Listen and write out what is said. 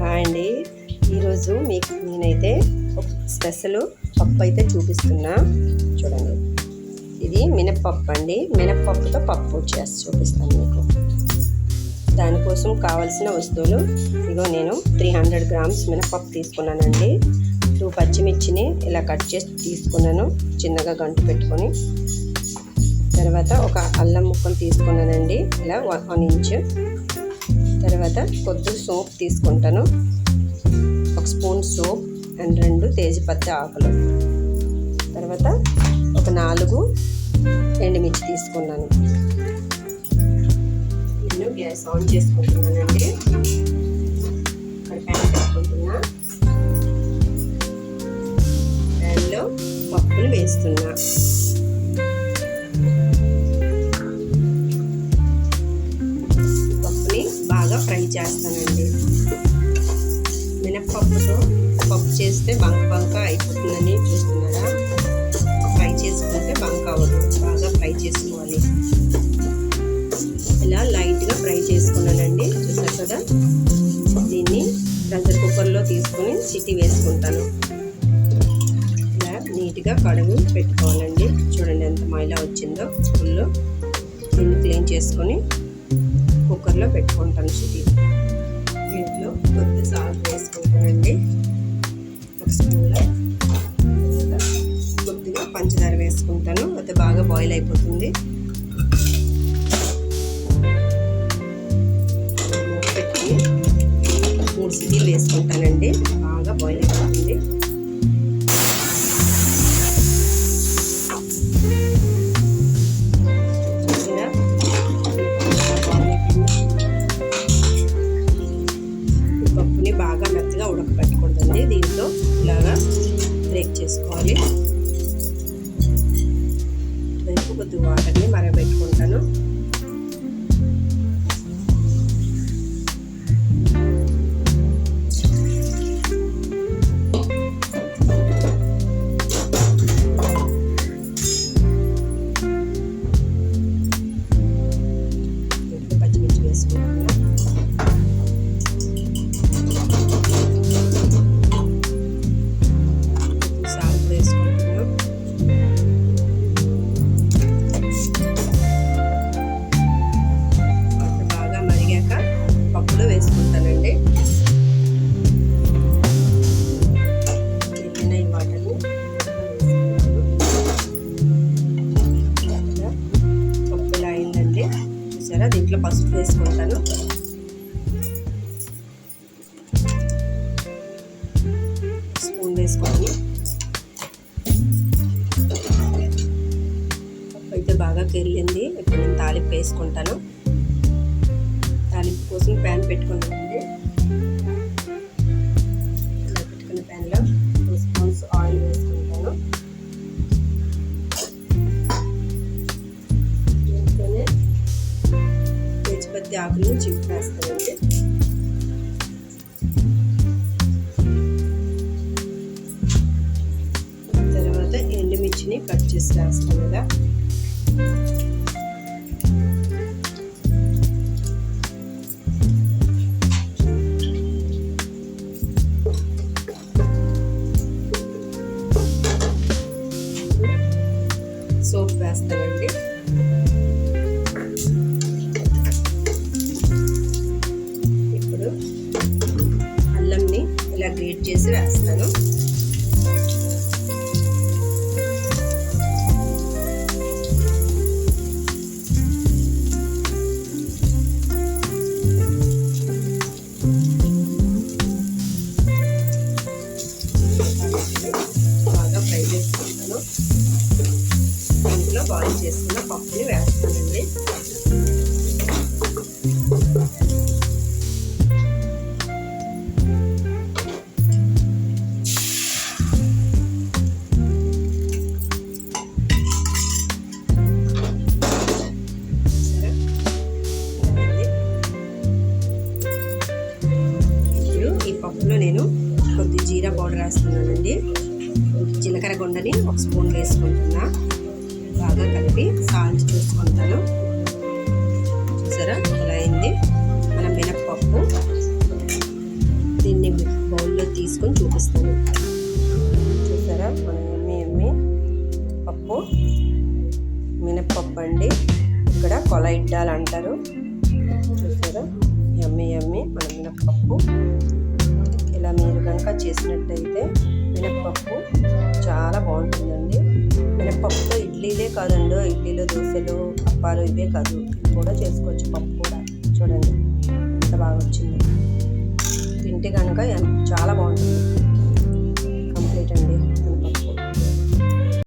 Hi అండి. ఈరోజు మీకు నేనైతే ఒక స్పెషల్ పప్పు అయితే చూపిస్తున్నా. చూడండి, ఇది మినప్పప్పు అండి. మినప్పప్పుతో పప్పు చేసి చూపిస్తాను మీకు. దానికోసం కావలసిన వస్తువులు ఇగో, నేను 300 గ్రామ్స్ మినప్పప్పు తీసుకున్నానండి. 2 పచ్చిమిర్చిని ఇలా కట్ చేసి తీసుకున్నాను, చిన్నగా గంటు పెట్టుకొని. తర్వాత ఒక అల్లం ముక్కలు తీసుకున్నానండి, ఇలా 1 ఇంచ్. తర్వాత కొద్దిగా సోప్ తీసుకుంటాను, 1 స్పూన్ సోప్ అండ్ 2 తేజపత్తి ఆకులు. తర్వాత ఒక 4 ఎండుమిర్చి తీసుకున్నాను. నేను గ్యాస్ ఆన్ చేసుకుంటున్నానండి. ఇక్కడ ప్యాన్ పెట్టుకుంటున్నా. ప్యాన్లో పప్పులు వేస్తున్నా. బాగా ఫ్రై చేస్తానండి. మినప్పప్పుతో పప్పు చేస్తే బంక అయిపోతుందని చూస్తున్నారా? ఫ్రై చేసుకుంటే బంక అవ్వదు, బాగా ఫ్రై చేసుకోవాలి. ఇలా లైట్గా ఫ్రై చేసుకున్నానండి, చూసారు కదా. దీన్ని ప్రెషర్ కుక్కర్లో తీసుకొని సిటీ వేసుకుంటాను. ఇలా నీట్గా కడుగు పెట్టుకోవాలండి. చూడండి ఎంత మైలా వచ్చిందో ఫుల్. దీన్ని క్లీన్ చేసుకొని కుక్కర్లో పెట్టుకుంటాను సిటీ. దీంట్లో కొద్ది సాల్ట్ వేసుకుంటానండి, 1 స్పూన్లో. కొద్దిగా పంచదార వేసుకుంటాను, అది బాగా బాయిల్ అయిపోతుంది. పెట్టుకుని 3 సిటీలు వేసుకుంటానండి, బాగా బాయిల్ అయిపోతుంది. బాగా మెత్తగా ఉడకపెట్టకూడదండి, దీంట్లో ఇలాగా బ్రేక్ చేసుకోవాలి. వైపు కొద్దిగా వాటర్ని మరగబెట్టుకుంటాను. పచ్చిమిర్చి వేసుకుంటాను. పప్పులు వేసుకుంటానండి. ఈ వాటర్ని పప్పు ఇలా అయిందండి, చూసారా. దీంట్లో పసుపు వేసుకుంటాను. స్పూన్ వేసుకొని పప్పు అయితే బాగా కెరిలింది. ఇప్పుడు నేను తాలింపు వేసుకుంటాను. తాలింపు కోసం ప్యాన్ పెట్టుకున్నానండి. ఇలా పెట్టుకున్న ప్యాన్లో 2 స్పూన్స్ ఆయిల్ వేసుకుంటాను. దీంట్లోనే తేజపత్తి ఆకులను వేస్తానండి. తర్వాత ఎండుమిర్చిని కట్ చేసి వేస్తాను కదా. సోప్ వేస్తానండి. ఇప్పుడు అల్లంని ఇలా గ్రేట్ చేసి వేస్తాను. బాగా ఫ్రై చేసుకుంటాను. దీంట్లో బాయిల్ చేసుకున్న పప్పుని వేస్తానండి. ఇప్పుడు ఈ పప్పులో నేను కొద్ది జీరా పౌడర్ వేస్తున్నానండి. జీలకర్ర గుండని 1 స్పూన్ వేసుకుంటున్నా. బాగా కలిపి సాల్ట్ చూసుకుంటాను. చూసారా ఇలా అయింది మన మినప్పప్పు. దీన్ని తీసుకొని చూపిస్తాను. చూసారా మన ఎమ్మి పప్పు, మినప్పప్పు అండి. ఇక్కడ కొలైడ్డాల్ అంటారు. చూసారా ఎమ్మి మన మినప్పప్పు. ఇలా మీరు కనుక చేసినట్టయితే మినప్పప్పు చాలా బాగుంటుందండి. మినప్పప్పుతో ఇడ్లీలే కాదండి, ఇడ్లీలు, దోశలు, అప్పాలు ఇవే కాదు, ఇది కూడా చేసుకోవచ్చు పప్పు.